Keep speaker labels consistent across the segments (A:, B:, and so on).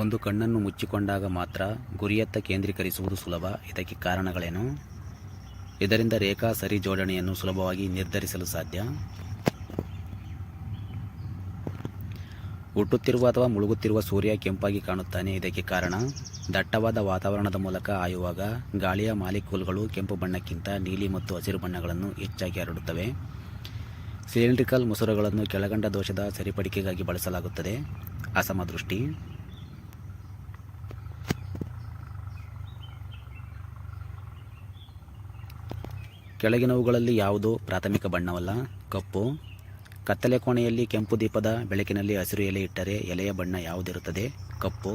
A: ಒಂದು ಕಣ್ಣನ್ನು ಮುಚ್ಚಿಕೊಂಡಾಗ ಮಾತ್ರ ಗುರಿಯತ್ತ ಕೇಂದ್ರೀಕರಿಸುವುದು ಸುಲಭ. ಇದಕ್ಕೆ ಕಾರಣಗಳೇನು? ಇದರಿಂದ ರೇಖಾ ಸರಿ ಜೋಡಣೆಯನ್ನು ಸುಲಭವಾಗಿ ನಿರ್ಧರಿಸಲು ಸಾಧ್ಯ. ಹುಟ್ಟುತ್ತಿರುವ ಅಥವಾ ಮುಳುಗುತ್ತಿರುವ ಸೂರ್ಯ ಕೆಂಪಾಗಿ ಕಾಣುತ್ತಾನೆ. ಇದಕ್ಕೆ ಕಾರಣ ದಟ್ಟವಾದ ವಾತಾವರಣದ ಮೂಲಕ ಹಾಯುವಾಗ ಗಾಳಿಯ ಮಾಲಿಕ್ಯೂಲ್ಗಳು ಕೆಂಪು ಬಣ್ಣಕ್ಕಿಂತ ನೀಲಿ ಮತ್ತು ಹಸಿರು ಬಣ್ಣಗಳನ್ನು ಹೆಚ್ಚಾಗಿ ಹರಡುತ್ತವೆ. ಸಿಲಿಂಡ್ರಿಕಲ್ ಮಸೂರಗಳನ್ನು ಕೆಳಗಂಡ ದೋಷದ ಸರಿಪಡಿಕೆಗಾಗಿ ಬಳಸಲಾಗುತ್ತದೆ. ಅಸಮದೃಷ್ಟಿ. ಕೆಳಗಿನವುಗಳಲ್ಲಿ ಯಾವುದೂ ಪ್ರಾಥಮಿಕ ಬಣ್ಣವಲ್ಲ. ಕಪ್ಪು. ಕತ್ತಲೆ ಕೋಣೆಯಲ್ಲಿ ಕೆಂಪು ದೀಪದ ಬೆಳಕಿನಲ್ಲಿ ಹಸಿರು ಎಲೆ ಇಟ್ಟರೆ ಎಲೆಯ ಬಣ್ಣ ಯಾವುದಿರುತ್ತದೆ? ಕಪ್ಪು.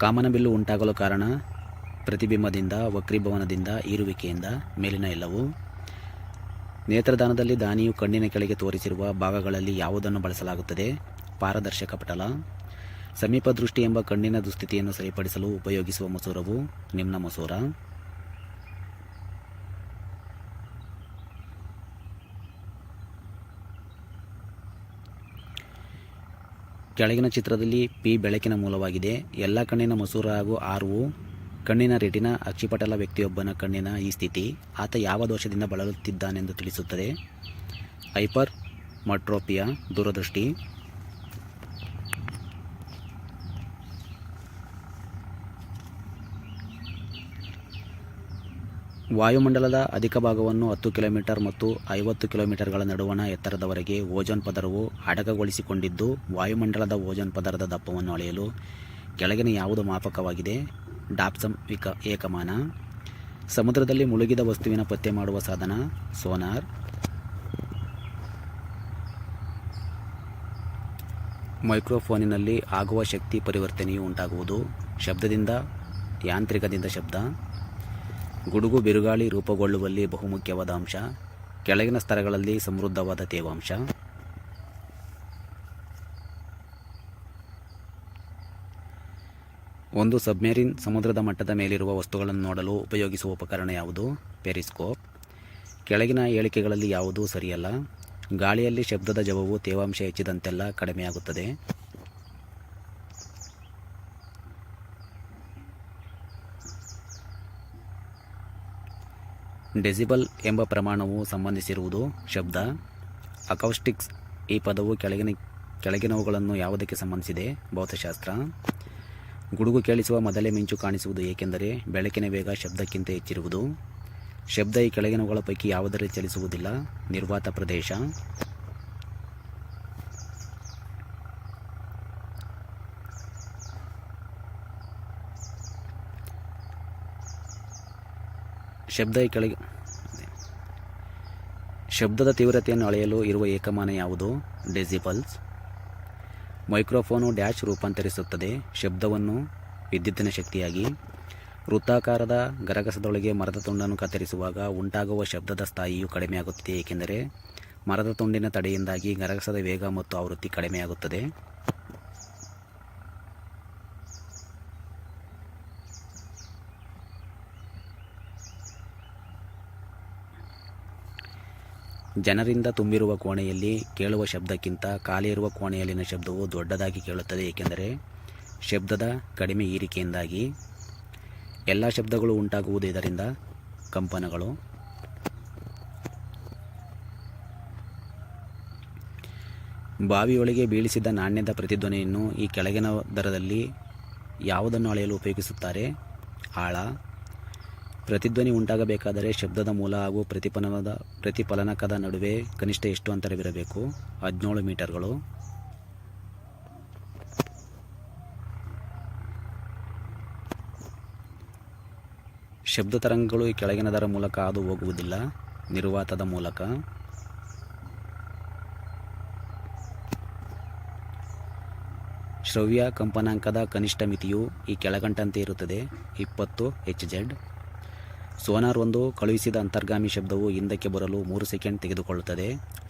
A: ಕಾಮನಬಿಲ್ಲು ಉಂಟಾಗಲು ಕಾರಣ ಪ್ರತಿಬಿಂಬದಿಂದ, ವಕ್ರೀಭವನದಿಂದ, ಹೀರುವಿಕೆಯಿಂದ. ಮೇಲಿನ ಎಲ್ಲವೂ. ನೇತ್ರದಾನದಲ್ಲಿ ದಾನಿಯು ಕಣ್ಣಿನ ಕೆಳಗೆ ತೋರಿಸಿರುವ ಭಾಗಗಳಲ್ಲಿ ಯಾವುದನ್ನು ಬಳಸಲಾಗುತ್ತದೆ? ಪಾರದರ್ಶಕ ಪಟಲ. ಸಮೀಪ ದೃಷ್ಟಿ ಎಂಬ ಕಣ್ಣಿನ ದುಸ್ಥಿತಿಯನ್ನು ಸರಿಪಡಿಸಲು ಉಪಯೋಗಿಸುವ ಮಸೂರವು ನಿಮ್ನ ಮಸೂರ. ಕೆಳಗಿನ ಚಿತ್ರದಲ್ಲಿ ಪಿ ಬೆಳಕಿನ ಮೂಲವಾಗಿದೆ. ಎಲ್ಲ ಕಣ್ಣಿನ ಮಸೂರ ಹಾಗೂ ಆರ್ವು ಕಣ್ಣಿನ ರೆಟಿನಾ ಅಕ್ಷಿಪಟಲ. ವ್ಯಕ್ತಿಯೊಬ್ಬನ ಕಣ್ಣಿನ ಈ ಸ್ಥಿತಿ ಆತ ಯಾವ ದೋಷದಿಂದ ಬಳಲುತ್ತಿದ್ದಾನೆಂದು ತಿಳಿಸುತ್ತದೆ. ಹೈಪರ್ ಮಟ್ರೋಪಿಯಾ, ದೂರದೃಷ್ಟಿ. ವಾಯುಮಂಡಲದ ಅಧಿಕ ಭಾಗವನ್ನು 10 ಕಿಲೋಮೀಟರ್ ಮತ್ತು 50 ಕಿಲೋಮೀಟರ್ಗಳ ನಡುವಣ ಎತ್ತರದವರೆಗೆ ಓಜೋನ್ ಪದರವು ಅಡಕಗೊಳಿಸಿಕೊಂಡಿದ್ದು, ವಾಯುಮಂಡಲದ ಓಜೋನ್ ಪದರದ ದಪ್ಪವನ್ನು ಅಳೆಯಲು ಕೆಳಗಿನ ಯಾವುದು ಮಾಪಕವಾಗಿದೆ? ಡಾಪ್ಸಮ್ ಏಕಮಾನ. ಸಮುದ್ರದಲ್ಲಿ ಮುಳುಗಿದ ವಸ್ತುವಿನ ಪತ್ತೆ ಮಾಡುವ ಸಾಧನ ಸೋನಾರ್. ಮೈಕ್ರೋಫೋನಿನಲ್ಲಿ ಆಗುವ ಶಕ್ತಿ ಪರಿವರ್ತನೆಯು ಉಂಟಾಗುವುದು ಶಬ್ದದಿಂದ, ಯಾಂತ್ರಿಕದಿಂದ ಶಬ್ದ. ಗುಡುಗು ಬಿರುಗಾಳಿ ರೂಪುಗೊಳ್ಳುವಲ್ಲಿ ಬಹುಮುಖ್ಯವಾದ ಅಂಶ ಕೆಳಗಿನ ಸ್ತರಗಳಲ್ಲಿ ಸಮೃದ್ಧವಾದ ತೇವಾಂಶ. ಒಂದು ಸಬ್ಮೆರಿನ್ ಸಮುದ್ರದ ಮಟ್ಟದ ಮೇಲಿರುವ ವಸ್ತುಗಳನ್ನು ನೋಡಲು ಉಪಯೋಗಿಸುವ ಉಪಕರಣ ಯಾವುದು? ಪೆರಿಸ್ಕೋಪ್. ಕೆಳಗಿನ ಹೇಳಿಕೆಗಳಲ್ಲಿ ಯಾವುದೂ ಸರಿಯಲ್ಲ. ಗಾಳಿಯಲ್ಲಿ ಶಬ್ದದ ಜವವು ತೇವಾಂಶ ಹೆಚ್ಚಿದಂತೆಲ್ಲ ಕಡಿಮೆಯಾಗುತ್ತದೆ. ಡೆಸಿಬಲ್ ಎಂಬ ಪ್ರಮಾಣವು ಸಂಬಂಧಿಸಿರುವುದು ಶಬ್ದ. ಅಕೌಸ್ಟಿಕ್ಸ್. ಈ ಪದವು ಕೆಳಗಿನವುಗಳನ್ನು ಯಾವುದಕ್ಕೆ ಸಂಬಂಧಿಸಿದೆ? ಭೌತಶಾಸ್ತ್ರ. ಗುಡುಗು ಕೇಳಿಸುವ ಮೊದಲೇ ಮಿಂಚು ಕಾಣಿಸುವುದು ಏಕೆಂದರೆ ಬೆಳಕಿನ ವೇಗ ಶಬ್ದಕ್ಕಿಂತ ಹೆಚ್ಚಿರುವುದು. ಶಬ್ದ ಈ ಕೆಳಗಿನವುಗಳ ಪೈಕಿ ಯಾವುದರಲ್ಲಿ ಚಲಿಸುವುದಿಲ್ಲ? ನಿರ್ವಾತ ಪ್ರದೇಶ. ಶಬ್ದದ ತೀವ್ರತೆಯನ್ನು ಅಳೆಯಲು ಇರುವ ಏಕಮಾನ ಯಾವುದು? ಡೆಸಿಬಲ್ಸ್. ಮೈಕ್ರೋಫೋನು ಡ್ಯಾಶ್ ರೂಪಾಂತರಿಸುತ್ತದೆ ಶಬ್ದವನ್ನು ವಿದ್ಯುತ್ತಿನ ಶಕ್ತಿಯಾಗಿ. ವೃತ್ತಾಕಾರದ ಗರಗಸದೊಳಗೆ ಮರದ ತುಂಡನ್ನು ಕತ್ತರಿಸುವಾಗ ಉಂಟಾಗುವ ಶಬ್ದದ ಸ್ಥಾಯಿಯು ಕಡಿಮೆಯಾಗುತ್ತದೆ ಏಕೆಂದರೆ ಮರದ ತುಂಡಿನ ತಡೆಯಿಂದಾಗಿ ಗರಗಸದ ವೇಗ ಮತ್ತು ಆವೃತ್ತಿ ಕಡಿಮೆಯಾಗುತ್ತದೆ. ಜನರಿಂದ ತುಂಬಿರುವ ಕೋಣೆಯಲ್ಲಿ ಕೇಳುವ ಶಬ್ದಕ್ಕಿಂತ ಖಾಲಿ ಇರುವ ಕೋಣೆಯಲ್ಲಿನ ಶಬ್ದವು ದೊಡ್ಡದಾಗಿ ಕೇಳುತ್ತದೆ ಏಕೆಂದರೆ ಶಬ್ದದ ಕಡಿಮೆ ಹೀರಿಕೆಯಿಂದಾಗಿ. ಎಲ್ಲ ಶಬ್ದಗಳು ಉಂಟಾಗುವುದು ಇದರಿಂದ. ಕಂಪನಗಳು. ಬಾವಿಯೊಳಗೆ ಬೀಳಿಸಿದ ನಾಣ್ಯದ ಪ್ರತಿಧ್ವನಿಯನ್ನು ಈ ಕೆಳಗಿನದರಲ್ಲಿ ಯಾವುದನ್ನು ಅಳೆಯಲು ಉಪಯೋಗಿಸುತ್ತಾರೆ? ಆಳ. ಪ್ರತಿಧ್ವನಿ ಉಂಟಾಗಬೇಕಾದರೆ ಶಬ್ದದ ಮೂಲ ಹಾಗೂ ಪ್ರತಿಫಲನಕದ ನಡುವೆ ಕನಿಷ್ಠ ಎಷ್ಟು ಅಂತರವಿರಬೇಕು? 17 ಮೀಟರ್ಗಳು. ಶಬ್ದ ತರಂಗಗಳು ಈ ಕೆಳಗಿನದರ ಮೂಲಕ ಹಾದು ಹೋಗುವುದಿಲ್ಲ. ನಿರ್ವಾತದ ಮೂಲಕ. ಶ್ರವ್ಯ ಕಂಪನಾಂಕದ ಕನಿಷ್ಠ ಮಿತಿಯು ಈ ಕೆಳಗಂಟಂತೆ ಇರುತ್ತದೆ, 20 Hz. ಸೋನಾರ್ ಒಂದು ಕಳುಹಿಸಿದ ಅಂತರ್ಗಾಮಿ ಶಬ್ದವು ಹಿಂದಕ್ಕೆ ಬರಲು 3 ಸೆಕೆಂಡ್ ತೆಗೆದುಕೊಳ್ಳುತ್ತದೆ.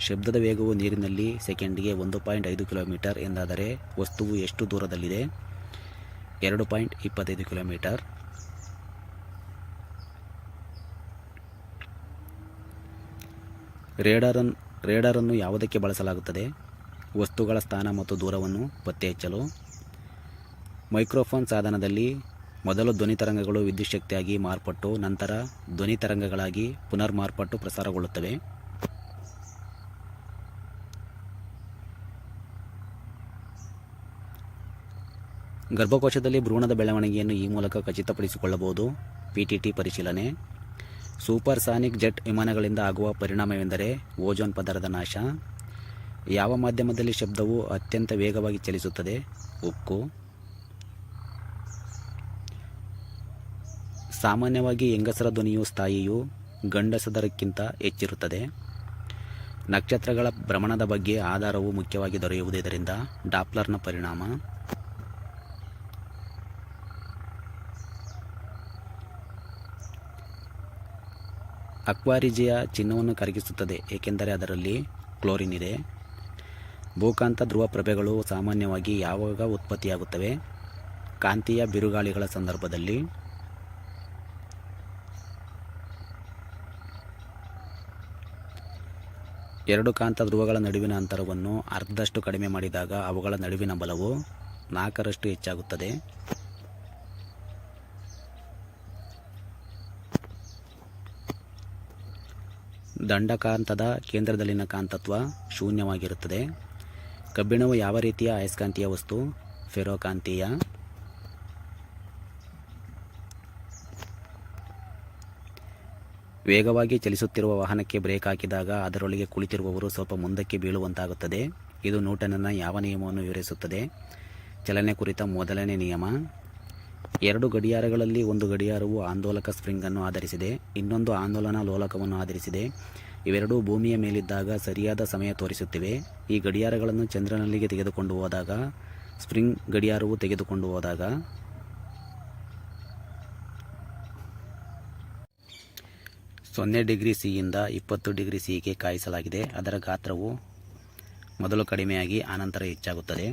A: ಶಬ್ದದ ವೇಗವು ನೀರಿನಲ್ಲಿ ಸೆಕೆಂಡಿಗೆ 1.5 ಕಿಲೋಮೀಟರ್ ಎಂದಾದರೆ ವಸ್ತುವು ಎಷ್ಟು ದೂರದಲ್ಲಿದೆ? 2.25 ಕಿಲೋಮೀಟರ್. ರೇಡಾರನ್ನು ಯಾವುದಕ್ಕೆ ಬಳಸಲಾಗುತ್ತದೆ? ವಸ್ತುಗಳ ಸ್ಥಾನ ಮತ್ತು ದೂರವನ್ನು ಪತ್ತೆ ಹಚ್ಚಲು. ಮೈಕ್ರೋಫೋನ್ ಸಾಧನದಲ್ಲಿ ಮೊದಲು ಧ್ವನಿ ತರಂಗಗಳು ವಿದ್ಯುತ್ ಶಕ್ತಿಯಾಗಿ ಮಾರ್ಪಟ್ಟು ನಂತರ ಧ್ವನಿ ತರಂಗಗಳಾಗಿ ಪುನರ್ಮಾರ್ಪಟ್ಟು ಪ್ರಸಾರಗೊಳ್ಳುತ್ತವೆ. ಗರ್ಭಕೋಶದಲ್ಲಿ ಭ್ರೂಣದ ಬೆಳವಣಿಗೆಯನ್ನು ಈ ಮೂಲಕ ಖಚಿತಪಡಿಸಿಕೊಳ್ಳಬಹುದು. PTT ಪರಿಶೀಲನೆ. ಸೂಪರ್ಸಾನಿಕ್ ಜೆಟ್ ವಿಮಾನಗಳಿಂದ ಆಗುವ ಪರಿಣಾಮವೆಂದರೆ ಓಜೋನ್ ಪದರದ ನಾಶ. ಯಾವ ಮಾಧ್ಯಮದಲ್ಲಿ ಶಬ್ದವು ಅತ್ಯಂತ ವೇಗವಾಗಿ ಚಲಿಸುತ್ತದೆ? ಉಕ್ಕು. ಸಾಮಾನ್ಯವಾಗಿ ಹೆಂಗಸರ ಧ್ವನಿಯು ಸ್ಥಾಯಿಯು ಗಂಡಸದರಕ್ಕಿಂತ ಹೆಚ್ಚಿರುತ್ತದೆ. ನಕ್ಷತ್ರಗಳ ಭ್ರಮಣದ ಬಗ್ಗೆ ಆಧಾರವು ಮುಖ್ಯವಾಗಿ ದೊರೆಯುವುದರಿಂದ ಡಾಪ್ಲರ್ನ ಪರಿಣಾಮ. ಅಕ್ವಾರಿಜಿಯಾ ಚಿನ್ನವನ್ನು ಕರಗಿಸುತ್ತದೆ ಏಕೆಂದರೆ ಅದರಲ್ಲಿ ಕ್ಲೋರಿನ್ ಇದೆ. ಭೂಕಾಂತ ಧ್ರುವ ಪ್ರಭೆಗಳು ಸಾಮಾನ್ಯವಾಗಿ ಯಾವಾಗ ಉತ್ಪತ್ತಿಯಾಗುತ್ತವೆ? ಕಾಂತೀಯ ಬಿರುಗಾಳಿಗಳ ಸಂದರ್ಭದಲ್ಲಿ. ಎರಡು ಕಾಂತ ಧ್ರುವಗಳ ನಡುವಿನ ಅಂತರವನ್ನು ಅರ್ಧದಷ್ಟು ಕಡಿಮೆ ಮಾಡಿದಾಗ ಅವುಗಳ ನಡುವಿನ ಬಲವು 4ರಷ್ಟು ಹೆಚ್ಚಾಗುತ್ತದೆ. ದಂಡಕಾಂತದ ಕೇಂದ್ರದಲ್ಲಿನ ಕಾಂತತ್ವ ಶೂನ್ಯವಾಗಿರುತ್ತದೆ. ಕಬ್ಬಿಣವು ಯಾವ ರೀತಿಯ ಅಯಸ್ಕಾಂತೀಯ ವಸ್ತು? ಫೆರೋಕಾಂತೀಯ. ವೇಗವಾಗಿ ಚಲಿಸುತ್ತಿರುವ ವಾಹನಕ್ಕೆ ಬ್ರೇಕ್ ಹಾಕಿದಾಗ ಅದರೊಳಗೆ ಕುಳಿತಿರುವವರು ಸ್ವಲ್ಪ ಮುಂದಕ್ಕೆ ಬೀಳುವಂತಾಗುತ್ತದೆ. ಇದು ನ್ಯೂಟನ್ನ ಯಾವ ನಿಯಮವನ್ನು ವಿವರಿಸುತ್ತದೆ? ಚಲನೆ ಕುರಿತ ಮೊದಲನೇ ನಿಯಮ. ಎರಡು ಗಡಿಯಾರಗಳಲ್ಲಿ ಒಂದು ಗಡಿಯಾರವು ಆಂದೋಲಕ ಸ್ಪ್ರಿಂಗನ್ನು ಆಧರಿಸಿದೆ, ಇನ್ನೊಂದು ಆಂದೋಲನ ಲೋಲಕವನ್ನು ಆಧರಿಸಿದೆ. ಇವೆರಡೂ ಭೂಮಿಯ ಮೇಲಿದ್ದಾಗ ಸರಿಯಾದ ಸಮಯ ತೋರಿಸುತ್ತಿವೆ. ಈ ಗಡಿಯಾರಗಳನ್ನು ಚಂದ್ರನಲ್ಲಿಗೆ ತೆಗೆದುಕೊಂಡು ಹೋದಾಗ ಸ್ಪ್ರಿಂಗ್ ಗಡಿಯಾರವು ತೆಗೆದುಕೊಂಡು ಹೋದಾಗ 0 ಡಿಗ್ರಿ C ಯಿಂದ 20 ಡಿಗ್ರಿ C ಗೆ ಕಾಯಿಸಲಾಗಿದೆ. ಅದರ ಗಾತ್ರವು ಮೊದಲು ಕಡಿಮೆಯಾಗಿ ಆನಂತರ ಹೆಚ್ಚಾಗುತ್ತದೆ.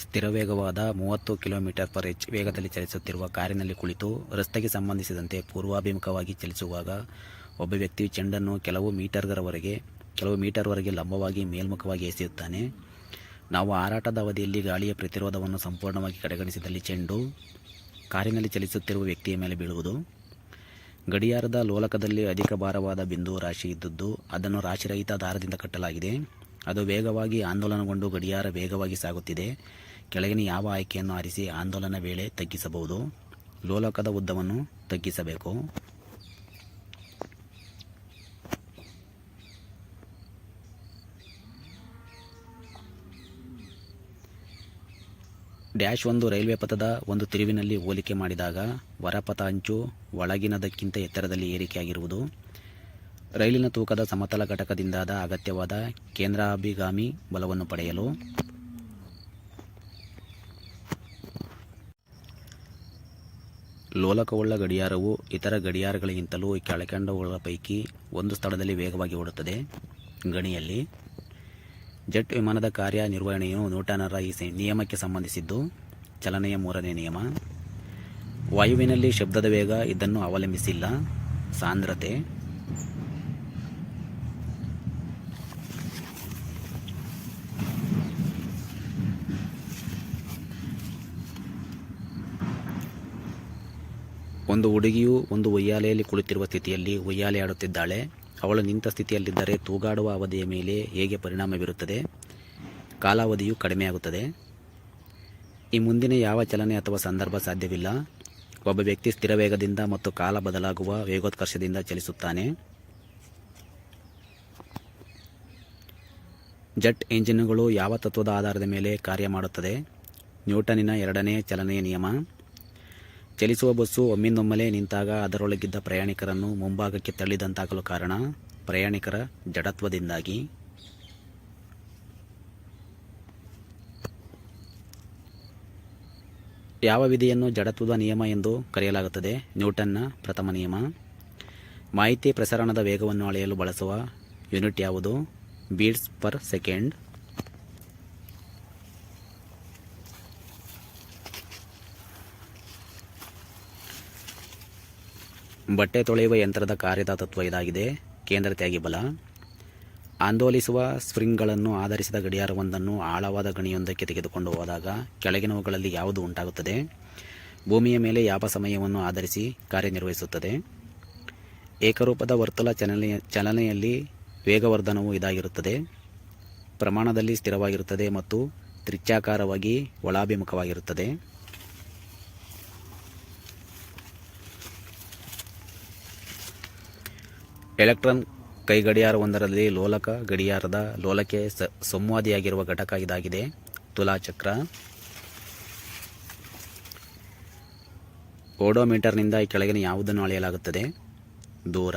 A: ಸ್ಥಿರವೇಗವಾದ 30 km/h ವೇಗದಲ್ಲಿ ಚಲಿಸುತ್ತಿರುವ ಕಾರಿನಲ್ಲಿ ಕುಳಿತು ರಸ್ತೆಗೆ ಸಂಬಂಧಿಸಿದಂತೆ ಪೂರ್ವಾಭಿಮುಖವಾಗಿ ಚಲಿಸುವಾಗ ಒಬ್ಬ ವ್ಯಕ್ತಿಯು ಚೆಂಡನ್ನು ಕೆಲವು ಮೀಟರ್ವರೆಗೆ ಲಂಬವಾಗಿ ಮೇಲ್ಮುಖವಾಗಿ ಎಸೆಯುತ್ತಾನೆ. ನಾವು ಹಾರಾಟದ ಅವಧಿಯಲ್ಲಿ ಗಾಳಿಯ ಪ್ರತಿರೋಧವನ್ನು ಸಂಪೂರ್ಣವಾಗಿ ಕಡೆಗಣಿಸಿದಲ್ಲಿ ಚೆಂಡು ಕಾರಿನಲ್ಲಿ ಚಲಿಸುತ್ತಿರುವ ವ್ಯಕ್ತಿಯ ಮೇಲೆ ಬೀಳುವುದು. ಗಡಿಯಾರದ ಲೋಲಕದಲ್ಲಿ ಅಧಿಕ ಭಾರವಾದ ಬಿಂದು ರಾಶಿ ಇದ್ದದ್ದು ಅದನ್ನು ರಾಶಿರಹಿತ ದಾರದಿಂದ ಕಟ್ಟಲಾಗಿದೆ. ಅದು ವೇಗವಾಗಿ ಆಂದೋಲನಗೊಂಡು ಗಡಿಯಾರ ವೇಗವಾಗಿ ಸಾಗುತ್ತಿದೆ. ಕೆಳಗಿನ ಯಾವ ಆಯ್ಕೆಯನ್ನು ಆರಿಸಿ ಆಂದೋಲನ ವೇಳೆ ತಗ್ಗಿಸಬಹುದು? ಲೋಲಕದ ಉದ್ದವನ್ನು ತಗ್ಗಿಸಬೇಕು. -1 ರೈಲ್ವೆ ಪಥದ ಒಂದು ತಿರುವಿನಲ್ಲಿ ಹೋಲಿಕೆ ಮಾಡಿದಾಗ ಹೊರಪಥ ಅಂಚು ಒಳಗಿನದಕ್ಕಿಂತ ಎತ್ತರದಲ್ಲಿ ಏರಿಕೆಯಾಗಿರುವುದು. ರೈಲಿನ ತೂಕದ ಸಮತಲ ಘಟಕದಿಂದಾದ ಅಗತ್ಯವಾದ ಕೇಂದ್ರಾಭಿಗಾಮಿ ಬಲವನ್ನು ಪಡೆಯಲು. ಲೋಲಕವುಳ್ಳ ಗಡಿಯಾರವು ಇತರ ಗಡಿಯಾರಗಳಿಗಿಂತಲೂ ಕೆಳಕಂಡವುಗಳ ಪೈಕಿ ಒಂದು ಸ್ಥಳದಲ್ಲಿ ವೇಗವಾಗಿ ಓಡುತ್ತದೆ. ಗಣಿಯಲ್ಲಿ. ಜೆಟ್ ವಿಮಾನದ ಕಾರ್ಯನಿರ್ವಹಣೆಯು ನ್ಯೂಟನ್ನರ ಈ ನಿಯಮಕ್ಕೆ ಸಂಬಂಧಿಸಿದ್ದು. ಚಲನೆಯ ಮೂರನೇ ನಿಯಮ. ವಾಯುವಿನಲ್ಲಿ ಶಬ್ದದ ವೇಗ ಇದನ್ನು ಅವಲಂಬಿಸಿಲ್ಲ. ಸಾಂದ್ರತೆ. ಒಂದು ಹುಡುಗಿಯು ಒಂದು ಉಯ್ಯಾಲೆಯಲ್ಲಿ ಕುಳಿತಿರುವ ಸ್ಥಿತಿಯಲ್ಲಿ ಉಯ್ಯಾಲೆ ಆಡುತ್ತಿದ್ದಾಳೆ. ಅವಳು ನಿಂತ ಸ್ಥಿತಿಯಲ್ಲಿದ್ದರೆ ತೂಗಾಡುವ ಅವಧಿಯ ಮೇಲೆ ಹೇಗೆ ಪರಿಣಾಮ ಬೀರುತ್ತದೆ? ಕಾಲಾವಧಿಯು ಕಡಿಮೆಯಾಗುತ್ತದೆ. ಈ ಮುಂದಿನ ಯಾವ ಚಲನೆ ಅಥವಾ ಸಂದರ್ಭ ಸಾಧ್ಯವಿಲ್ಲ? ಒಬ್ಬ ವ್ಯಕ್ತಿ ಸ್ಥಿರ ವೇಗದಿಂದ ಮತ್ತು ಕಾಲ ಬದಲಾಗುವ ವೇಗೋತ್ಕರ್ಷದಿಂದ ಚಲಿಸುತ್ತಾನೆ. ಜೆಟ್ ಎಂಜಿನ್ಗಳು ಯಾವ ತತ್ವದ ಆಧಾರದ ಮೇಲೆ ಕಾರ್ಯ ಮಾಡುತ್ತದೆ? ನ್ಯೂಟನ್ನಿನ ಎರಡನೇ ಚಲನೆಯ ನಿಯಮ. ಚಲಿಸುವ ಬಸ್ಸು ಒಮ್ಮಿಂದೊಮ್ಮೆಲೆ ನಿಂತಾಗ ಅದರೊಳಗಿದ್ದ ಪ್ರಯಾಣಿಕರನ್ನು ಮುಂಭಾಗಕ್ಕೆ ತಳ್ಳಿದಂತಾಗಲು ಕಾರಣ ಪ್ರಯಾಣಿಕರ ಜಡತ್ವದಿಂದಾಗಿ. ಯಾವ ವಿಧಿಯನ್ನು ಜಡತ್ವದ ನಿಯಮ ಎಂದು ಕರೆಯಲಾಗುತ್ತದೆ? ನ್ಯೂಟನ್ನ ಪ್ರಥಮ ನಿಯಮ. ಮಾಹಿತಿ ಪ್ರಸರಣದ ವೇಗವನ್ನು ಅಳೆಯಲು ಬಳಸುವ ಯೂನಿಟ್ ಯಾವುದು? Beats per second. ಬಟ್ಟೆ ತೊಳೆಯುವ ಯಂತ್ರದ ಕಾರ್ಯದ ತತ್ವ ಇದಾಗಿದೆ. ಕೇಂದ್ರತೆಯಾಗಿ ಬಲ. ಆಂದೋಲಿಸುವ ಸ್ಪ್ರಿಂಗ್ಗಳನ್ನು ಆಧರಿಸಿದ ಗಡಿಯಾರವೊಂದನ್ನು ಆಳವಾದ ಗಣಿಯೊಂದಕ್ಕೆ ತೆಗೆದುಕೊಂಡು ಹೋದಾಗ ಕೆಳಗಿನವುಗಳಲ್ಲಿ ಯಾವುದು ಉಂಟಾಗುತ್ತದೆ? ಭೂಮಿಯ ಮೇಲೆ ಯಾವ ಸಮಯವನ್ನು ಆಧರಿಸಿ ಕಾರ್ಯನಿರ್ವಹಿಸುತ್ತದೆ? ಏಕರೂಪದ ವರ್ತುಲ ಚಲನೆಯಲ್ಲಿ ವೇಗವರ್ಧನವು ಇದಾಗಿರುತ್ತದೆ. ಪ್ರಮಾಣದಲ್ಲಿ ಸ್ಥಿರವಾಗಿರುತ್ತದೆ ಮತ್ತು ತ್ರಿಜ್ಯಾಕಾರವಾಗಿ ಒಳಾಭಿಮುಖವಾಗಿರುತ್ತದೆ. ಎಲೆಕ್ಟ್ರಾನ್ ಕೈಗಡಿಯಾರವೊಂದರಲ್ಲಿ ಲೋಲಕ ಗಡಿಯಾರದ ಲೋಲಕ್ಕೆ ಸಂವಾದಿಯಾಗಿರುವ ಘಟಕ ಇದಾಗಿದೆ. ತುಲಾಚಕ್ರ. ಓಡೋಮೀಟರ್ನಿಂದ ಈ ಕೆಳಗಿನ ಯಾವುದನ್ನು ಅಳೆಯಲಾಗುತ್ತದೆ? ದೂರ.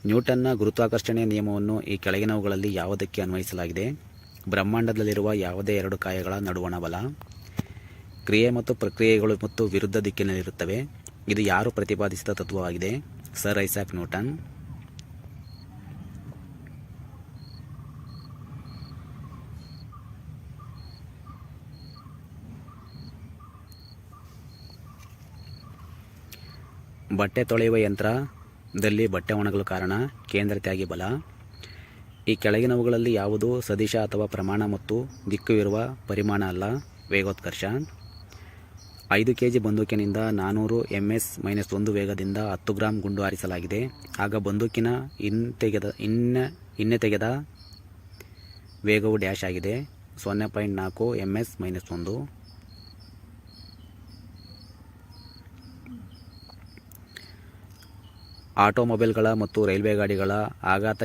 A: ನ್ಯೂಟನ್ನ ಗುರುತ್ವಾಕರ್ಷಣೆಯ ನಿಯಮವನ್ನು ಈ ಕೆಳಗಿನವುಗಳಲ್ಲಿ ಯಾವುದಕ್ಕೆ ಅನ್ವಯಿಸಲಾಗಿದೆ? ಬ್ರಹ್ಮಾಂಡದಲ್ಲಿರುವ ಯಾವುದೇ ಎರಡು ಕಾಯಗಳ ನಡುವಣ ಬಲ. ಕ್ರಿಯೆ ಮತ್ತು ಪ್ರಕ್ರಿಯೆಗಳು ಮತ್ತು ವಿರುದ್ಧ ದಿಕ್ಕಿನಲ್ಲಿರುತ್ತವೆ. ಇದು ಯಾರು ಪ್ರತಿಪಾದಿಸಿದ ತತ್ವವಾಗಿದೆ? Sir Isaac Newton. ಬಟ್ಟೆ ತೊಳೆಯುವ ಯಂತ್ರದಲ್ಲಿ ಬಟ್ಟೆ ಒಣಗಲು ಕಾರಣ ಕೇಂದ್ರತೆಯಾಗಿ ಬಲ. ಈ ಕೆಳಗಿನವುಗಳಲ್ಲಿ ಯಾವುದು ಸದಿಶ ಅಥವಾ ಪ್ರಮಾಣ ಮತ್ತು ದಿಕ್ಕು ಇರುವ ಪರಿಮಾಣ ಅಲ್ಲ? ವೇಗೋತ್ಕರ್ಷ. 5 kg ಬಂದೂಕಿನಿಂದ 400 ms-1 ವೇಗದಿಂದ 10 ಗ್ರಾಂ ಗುಂಡು ಹಾರಿಸಲಾಗಿದೆ. ಆಗ ಬಂದೂಕಿನ ಇನ್ನೆ ತೆಗೆದ ವೇಗವು ಡ್ಯಾಶ್ ಆಗಿದೆ. 0.4 ms-1. ಆಟೋಮೊಬೈಲ್ಗಳ ಮತ್ತು ರೈಲ್ವೆ ಗಾಡಿಗಳ ಆಘಾತ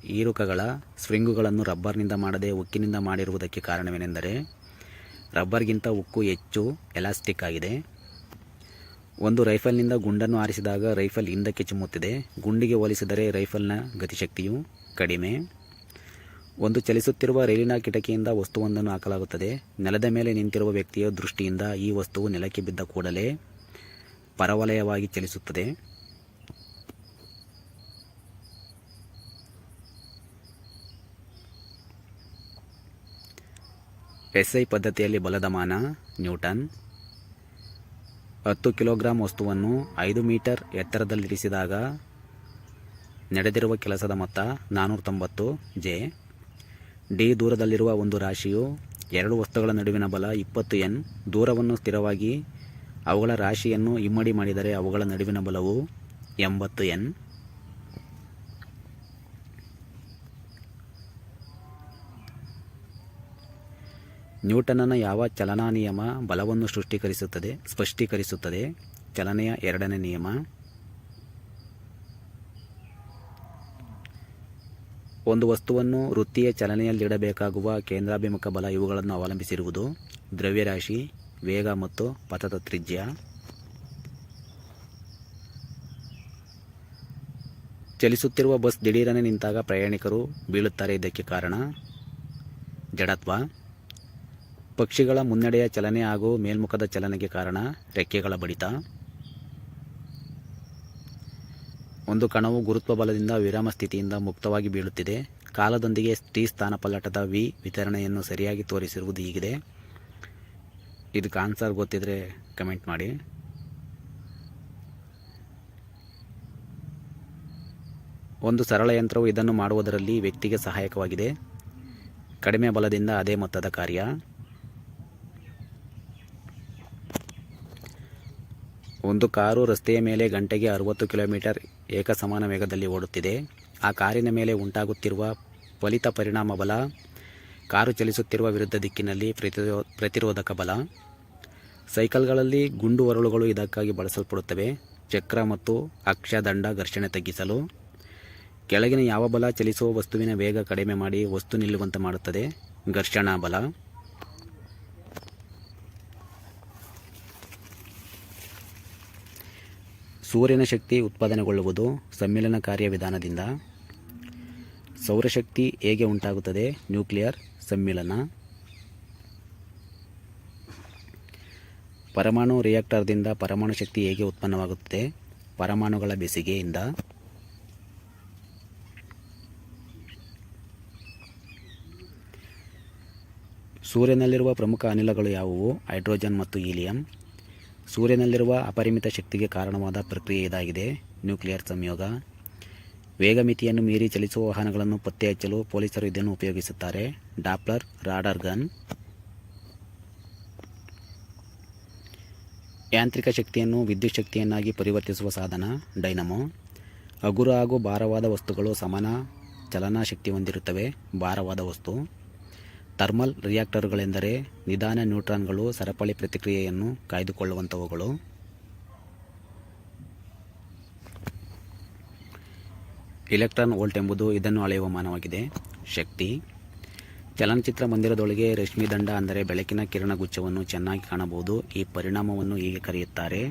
A: ಹೀರುಕಗಳ ಸ್ಪ್ರಿಂಗುಗಳನ್ನು ರಬ್ಬರ್ನಿಂದ ಮಾಡದೆ ಉಕ್ಕಿನಿಂದ ಮಾಡಿರುವುದಕ್ಕೆ ಕಾರಣವೇನೆಂದರೆ ರಬ್ಬರ್ಗಿಂತ ಉಕ್ಕು ಹೆಚ್ಚು ಎಲಾಸ್ಟಿಕ್ ಆಗಿದೆ. ಒಂದು ರೈಫಲ್ನಿಂದ ಗುಂಡನ್ನು ಹಾರಿಸಿದಾಗ ರೈಫಲ್ ಹಿಂದಕ್ಕೆ ಚಿಮ್ಮುತ್ತಿದೆ. ಗುಂಡಿಗೆ ಹೋಲಿಸಿದರೆ ರೈಫಲ್ನ ಗತಿಶಕ್ತಿಯು ಕಡಿಮೆ. ಒಂದು ಚಲಿಸುತ್ತಿರುವ ರೈಲಿನ ಕಿಟಕಿಯಿಂದ ವಸ್ತುವೊಂದನ್ನು ಹಾಕಲಾಗುತ್ತದೆ. ನೆಲದ ಮೇಲೆ ನಿಂತಿರುವ ವ್ಯಕ್ತಿಯ ದೃಷ್ಟಿಯಿಂದ ಈ ವಸ್ತುವು ನೆಲಕ್ಕೆ ಬಿದ್ದ ಕೂಡಲೇ ಪರವಲಯವಾಗಿ ಚಲಿಸುತ್ತದೆ. SI ಪದ್ಧತಿಯಲ್ಲಿ ಬಲದ ಮಾನ ನ್ಯೂಟನ್. 10 ಕಿಲೋಗ್ರಾಂ ವಸ್ತುವನ್ನು 5 ಮೀಟರ್ ಎತ್ತರದಲ್ಲಿರಿಸಿದಾಗ ನಡೆದಿರುವ ಕೆಲಸದ ಮೊತ್ತ 490 J. D ದೂರದಲ್ಲಿರುವ ಒಂದು ರಾಶಿಯು ಎರಡು ವಸ್ತುಗಳ ನಡುವಿನ ಬಲ 20 N. ದೂರವನ್ನು ಸ್ಥಿರವಾಗಿ ಅವುಗಳ ರಾಶಿಯನ್ನು ಇಮ್ಮಡಿ ಮಾಡಿದರೆ ಅವುಗಳ ನಡುವಿನ ಬಲವು 80 N. ನ್ಯೂಟನ್ನ ಯಾವ ಚಲನಾ ನಿಯಮ ಬಲವನ್ನು ಸ್ಪಷ್ಟೀಕರಿಸುತ್ತದೆ? ಚಲನೆಯ ಎರಡನೇ ನಿಯಮ. ಒಂದು ವಸ್ತುವನ್ನು ವೃತ್ತೀಯ ಚಲನೆಯಲ್ಲಿಡಬೇಕಾಗುವ ಕೇಂದ್ರಾಭಿಮುಖ ಬಲ ಇವುಗಳನ್ನು ಅವಲಂಬಿಸಿರುವುದು: ದ್ರವ್ಯರಾಶಿ, ವೇಗ ಮತ್ತು ಪಥದ ತ್ರಿಜ್ಯ. ಚಲಿಸುತ್ತಿರುವ ಬಸ್ ದಿಢೀರನೆ ನಿಂತಾಗ ಪ್ರಯಾಣಿಕರು ಬೀಳುತ್ತಾರೆ. ಇದಕ್ಕೆ ಕಾರಣ ಜಡತ್ವ. ಪಕ್ಷಿಗಳ ಮುನ್ನಡೆಯ ಚಲನೆ ಹಾಗೂ ಮೇಲ್ಮುಖದ ಚಲನೆಗೆ ಕಾರಣ ರೆಕ್ಕೆಗಳ ಬಡಿತ. ಒಂದು ಕಣವು ಗುರುತ್ವ ಬಲದಿಂದ ವಿರಾಮ ಸ್ಥಿತಿಯಿಂದ ಮುಕ್ತವಾಗಿ ಬೀಳುತ್ತಿದೆ. ಕಾಲದೊಂದಿಗೆ T ಸ್ಥಾನಪಲ್ಲಟದ V ವಿತರಣೆಯನ್ನು ಸರಿಯಾಗಿ ತೋರಿಸಿರುವುದು ಹೀಗಿದೆ. ಇದಕ್ಕೆ ಆನ್ಸರ್ ಗೊತ್ತಿದ್ರೆ ಕಮೆಂಟ್ ಮಾಡಿ. ಒಂದು ಸರಳ ಯಂತ್ರವು ಇದನ್ನು ಮಾಡುವುದರಲ್ಲಿ ವ್ಯಕ್ತಿಗೆ ಸಹಾಯಕವಾಗಿದೆ. ಕಡಿಮೆ ಬಲದಿಂದ ಅದೇ ಮೊತ್ತದ ಕಾರ್ಯ. ಒಂದು ಕಾರು ರಸ್ತೆಯ ಮೇಲೆ ಗಂಟೆಗೆ 60 ಕಿಲೋಮೀಟರ್ ಏಕಸಮಾನ ವೇಗದಲ್ಲಿ ಓಡುತ್ತಿದೆ. ಆ ಕಾರಿನ ಮೇಲೆ ಉಂಟಾಗುತ್ತಿರುವ ಫಲಿತ ಪರಿಣಾಮ ಬಲ ಕಾರು ಚಲಿಸುತ್ತಿರುವ ವಿರುದ್ಧ ದಿಕ್ಕಿನಲ್ಲಿ ಪ್ರತಿರೋಧಕ ಬಲ. ಸೈಕಲ್ಗಳಲ್ಲಿ ಗುಂಡು ಹೊರಳುಗಳು ಇದಕ್ಕಾಗಿ ಬಳಸಲ್ಪಡುತ್ತವೆ. ಚಕ್ರ ಮತ್ತು ಅಕ್ಷದಂಡ ಘರ್ಷಣೆ ತಗ್ಗಿಸಲು. ಕೆಳಗಿನ ಯಾವ ಬಲ ಚಲಿಸುವ ವಸ್ತುವಿನ ವೇಗ ಕಡಿಮೆ ಮಾಡಿ ವಸ್ತು ನಿಲ್ಲುವಂತೆ ಮಾಡುತ್ತದೆ? ಘರ್ಷಣಾ ಬಲ. ಸೂರ್ಯನ ಶಕ್ತಿ ಉತ್ಪಾದನೆಗೊಳ್ಳುವುದು ಸಮ್ಮಿಲನ ಕಾರ್ಯವಿಧಾನದಿಂದ. ಸೌರಶಕ್ತಿ ಹೇಗೆ ಉಂಟಾಗುತ್ತದೆ? ನ್ಯೂಕ್ಲಿಯರ್ ಸಮ್ಮಿಲನ. ಪರಮಾಣು ರಿಯಾಕ್ಟರ್ದಿಂದ ಪರಮಾಣು ಶಕ್ತಿ ಹೇಗೆ ಉತ್ಪನ್ನವಾಗುತ್ತದೆ? ಪರಮಾಣುಗಳ ಬೆಸುಗೆಯಿಂದ. ಸೂರ್ಯನಲ್ಲಿರುವ ಪ್ರಮುಖ ಅನಿಲಗಳು ಯಾವುವು? ಹೈಡ್ರೋಜನ್ ಮತ್ತು ಹೀಲಿಯಂ. ಸೂರ್ಯನಲ್ಲಿರುವ ಅಪರಿಮಿತ ಶಕ್ತಿಗೆ ಕಾರಣವಾದ ಪ್ರಕ್ರಿಯೆ ಇದಾಗಿದೆ, ನ್ಯೂಕ್ಲಿಯರ್ ಸಂಯೋಗ. ವೇಗ ಮಿತಿಯನ್ನು ಮೀರಿ ಚಲಿಸುವ ವಾಹನಗಳನ್ನು ಪತ್ತೆ ಹಚ್ಚಲು ಪೊಲೀಸರು ಇದನ್ನು ಉಪಯೋಗಿಸುತ್ತಾರೆ, ಡಾಪ್ಲರ್ ರಾಡಾರ್ ಗನ್. ಯಾಂತ್ರಿಕ ಶಕ್ತಿಯನ್ನು ವಿದ್ಯುತ್ ಶಕ್ತಿಯನ್ನಾಗಿ ಪರಿವರ್ತಿಸುವ ಸಾಧನ, ಡೈನಮೋ. ಹಗುರ ಹಾಗೂ ಭಾರವಾದ ವಸ್ತುಗಳು ಸಮಾನ ಚಲನಾ ಶಕ್ತಿ ಹೊಂದಿರುತ್ತವೆ, ಭಾರವಾದ ವಸ್ತು. ಥರ್ಮಲ್ ರಿಯಾಕ್ಟರ್ಗಳೆಂದರೆ ನಿಧಾನ ನ್ಯೂಟ್ರಾನ್ಗಳು ಸರಪಳಿ ಪ್ರತಿಕ್ರಿಯೆಯನ್ನು ಕಾಯ್ದುಕೊಳ್ಳುವಂಥವುಗಳು. ಇಲೆಕ್ಟ್ರಾನ್ ವೋಲ್ಟ್ ಎಂಬುದು ಇದನ್ನು ಅಳೆಯುವ ಮಾನವಾಗಿದೆ, ಶಕ್ತಿ. ಚಲನಚಿತ್ರ ಮಂದಿರದೊಳಗೆ ರಶ್ಮಿದಂಡ ಅಂದರೆ ಬೆಳಕಿನ ಕಿರಣಗುಚ್ಛವನ್ನು ಚೆನ್ನಾಗಿ ಕಾಣಬಹುದು. ಈ ಪರಿಣಾಮವನ್ನು ಹೀಗೆ ಕರೆಯುತ್ತಾರೆ,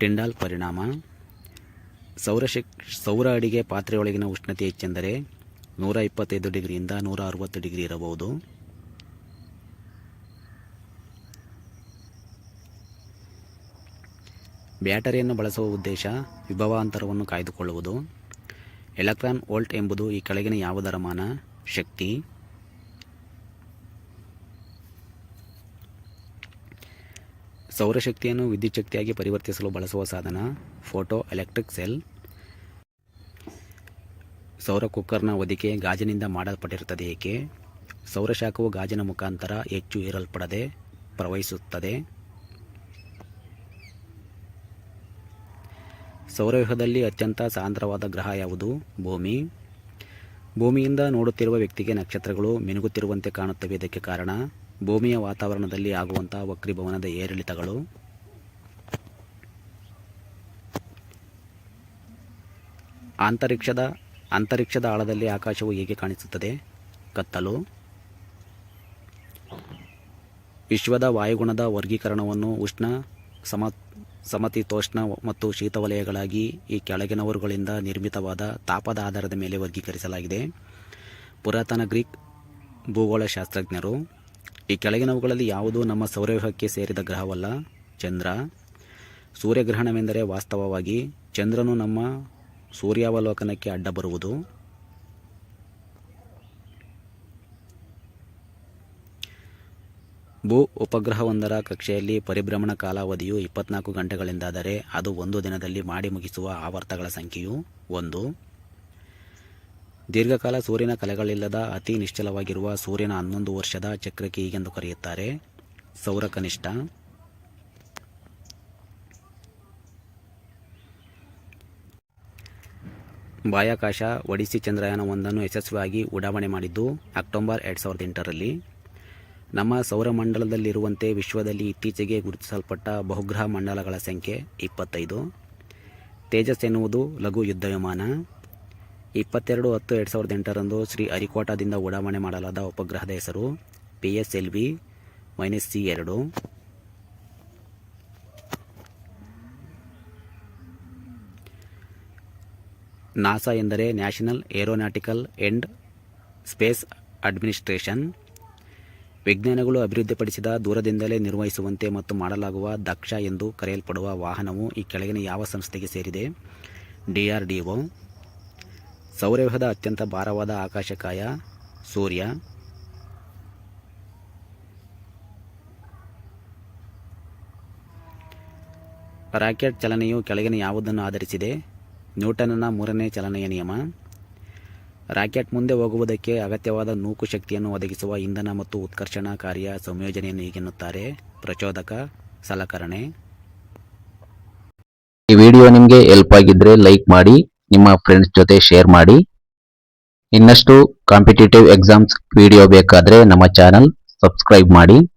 A: ಟಿಂಡಾಲ್ ಪರಿಣಾಮ. ಸೌರ ಅಡಿಗೆ ಪಾತ್ರೆಯೊಳಗಿನ ಉಷ್ಣತೆ ಹೆಚ್ಚೆಂದರೆ 125 ಡಿಗ್ರಿಯಿಂದ 160 ಡಿಗ್ರಿ ಇರಬಹುದು. ಬ್ಯಾಟರಿಯನ್ನು ಬಳಸುವ ಉದ್ದೇಶ ವಿಭವಾಂತರವನ್ನು ಕಾಯ್ದುಕೊಳ್ಳುವುದು. ಎಲೆಕ್ಟ್ರಾನ್ ವೋಲ್ಟ್ ಎಂಬುದು ಈ ಕೆಳಗಿನ ಯಾವುದರ ಮಾನ, ಶಕ್ತಿ. ಸೌರಶಕ್ತಿಯನ್ನು ವಿದ್ಯುತ್ ಶಕ್ತಿಯಾಗಿ ಪರಿವರ್ತಿಸಲು ಬಳಸುವ ಸಾಧನ, ಫೋಟೋ ಎಲೆಕ್ಟ್ರಿಕ್ ಸೆಲ್. ಸೌರ ಕುಕ್ಕರ್ನ ಹೊದಿಕೆ ಗಾಜಿನಿಂದ ಮಾಡಲ್ಪಟ್ಟಿರುತ್ತದೆ ಏಕೆ? ಸೌರಶಾಖವು ಗಾಜಿನ ಮುಖಾಂತರ ಹೆಚ್ಚು ಹೀರಲ್ಪಡದೆ ಪ್ರವಹಿಸುತ್ತದೆ. ಸೌರವ್ಯೂಹದಲ್ಲಿ ಅತ್ಯಂತ ಸಾಂದ್ರವಾದ ಗ್ರಹ ಯಾವುದು? ಭೂಮಿ. ಭೂಮಿಯಿಂದ ನೋಡುತ್ತಿರುವ ವ್ಯಕ್ತಿಗೆ ನಕ್ಷತ್ರಗಳು ಮಿನುಗುತ್ತಿರುವಂತೆ ಕಾಣುತ್ತವೆ. ಇದಕ್ಕೆ ಕಾರಣ ಭೂಮಿಯ ವಾತಾವರಣದಲ್ಲಿ ಆಗುವಂತಹ ವಕ್ರೀಭವನದ ಏರಿಳಿತಗಳು. ಅಂತರಿಕ್ಷದ ಆಳದಲ್ಲಿ ಆಕಾಶವು ಹೇಗೆ ಕಾಣಿಸುತ್ತದೆ? ಕತ್ತಲು. ವಿಶ್ವದ ವಾಯುಗುಣದ ವರ್ಗೀಕರಣವನ್ನು ಉಷ್ಣ, ಸಮಶೀತೋಷ್ಣ ಮತ್ತು ಶೀತ ವಲಯಗಳಾಗಿ ಈ ಕೆಳಗಿನವರುಗಳಿಂದ ನಿರ್ಮಿತವಾದ ತಾಪದ ಆಧಾರದ ಮೇಲೆ ವರ್ಗೀಕರಿಸಲಾಗಿದೆ. ಪುರಾತನ ಗ್ರೀಕ್ ಭೂಗೋಳಶಾಸ್ತ್ರಜ್ಞರು. ಈ ಕೆಳಗಿನವುಗಳಲ್ಲಿ ಯಾವುದೂ ನಮ್ಮ ಸೌರವ್ಯೂಹಕ್ಕೆ ಸೇರಿದ ಗ್ರಹವಲ್ಲ, ಚಂದ್ರ. ಸೂರ್ಯಗ್ರಹಣವೆಂದರೆ ವಾಸ್ತವವಾಗಿ ಚಂದ್ರನು ನಮ್ಮ ಸೂರ್ಯಾವಲೋಕನಕ್ಕೆ ಅಡ್ಡ ಬರುವುದು. ಭೂ ಉಪಗ್ರಹವೊಂದರ ಕಕ್ಷೆಯಲ್ಲಿ ಪರಿಭ್ರಮಣ ಕಾಲಾವಧಿಯು 24 ಗಂಟೆಗಳೆಂದಾದರೆ ಅದು ಒಂದು ದಿನದಲ್ಲಿ ಮಾಡಿ ಮುಗಿಸುವ ಆವರ್ತಗಳ ಸಂಖ್ಯೆಯು 1. ದೀರ್ಘಕಾಲ ಸೂರ್ಯನ ಕಲೆಗಳಿಲ್ಲದ ಅತಿ ನಿಶ್ಚಲವಾಗಿರುವ ಸೂರ್ಯನ 11 ವರ್ಷದ ಚಕ್ರಕ್ಕೆ ಹೀಗೆಂದು ಕರೆಯುತ್ತಾರೆ, ಸೌರ ಕನಿಷ್ಠ. ಬಾಹ್ಯಾಕಾಶ ಒಡಿಸ್ಸಿ ಚಂದ್ರಯಾನ-1 ಯಶಸ್ವಿಯಾಗಿ ಉಡಾವಣೆ ಮಾಡಿದ್ದು ಅಕ್ಟೋಬರ್ 2008ರಲ್ಲಿ. ನಮ್ಮ ಸೌರಮಂಡಲದಲ್ಲಿರುವಂತೆ ವಿಶ್ವದಲ್ಲಿ ಇತ್ತೀಚೆಗೆ ಗುರುತಿಸಲ್ಪಟ್ಟ ಬಹುಗ್ರಹ ಮಂಡಲಗಳ ಸಂಖ್ಯೆ 25. ತೇಜಸ್ ಎನ್ನುವುದು ಲಘು ಯುದ್ಧ ವಿಮಾನ. 22/10/2008ರಂದು ಶ್ರೀಹರಿಕೋಟಾದಿಂದ ಉಡಾವಣೆ ಮಾಡಲಾದ ಉಪಗ್ರಹದ ಹೆಸರು PSLV-C2. ನಾಸಾ ಎಂದರೆ national aeronautical and space administration. ವಿಜ್ಞಾನಿಗಳು ಅಭಿವೃದ್ಧಿಪಡಿಸಿದ ದೂರದಿಂದಲೇ ನಿರ್ವಹಿಸುವಂತೆ ಮತ್ತು ಮಾಡಲಾಗುವ ದಕ್ಷ ಎಂದು ಕರೆಯಲ್ಪಡುವ ವಾಹನವು ಈ ಕೆಳಗಿನ ಯಾವ ಸಂಸ್ಥೆಗೆ ಸೇರಿದೆ? DRDO. ಸೌರವ್ಯೂಹದ ಅತ್ಯಂತ ಭಾರವಾದ ಆಕಾಶಕಾಯ, ಸೂರ್ಯ. ರಾಕೆಟ್ ಚಲನೆಯು ಕೆಳಗಿನ ಯಾವುದನ್ನು ಆಧರಿಸಿದೆ? ನ್ಯೂಟನ್ನ 3ನೇ ಚಲನೆಯ ನಿಯಮ. ರಾಕೆಟ್ ಮುಂದೆ ಹೋಗುವುದಕ್ಕೆ ಅಗತ್ಯವಾದ ನೂಕು ಶಕ್ತಿಯನ್ನು ಒದಗಿಸುವ ಇಂಧನ ಮತ್ತು ಉತ್ಕರ್ಷಣ ಕಾರ್ಯ ಸಂಯೋಜನೆಯನ್ನು ಹೀಗೆನ್ನುತ್ತಾರೆ, ಪ್ರಚೋದಕ ಸಲಕರಣೆ.
B: ಈ ವಿಡಿಯೋ ನಿಮಗೆ ಹೆಲ್ಪ್ ಆಗಿದ್ರೆ ಲೈಕ್ ಮಾಡಿ, ನಿಮ್ಮ ಫ್ರೆಂಡ್ಸ್ ಜೊತೆ ಶೇರ್ ಮಾಡಿ. ಇನ್ನಷ್ಟು ಕಾಂಪಿಟೇಟಿವ್ ಎಕ್ಸಾಮ್ಸ್ ವಿಡಿಯೋ ಬೇಕಾದ್ರೆ ನಮ್ಮ ಚಾನಲ್ ಸಬ್ಸ್ಕ್ರೈಬ್ ಮಾಡಿ.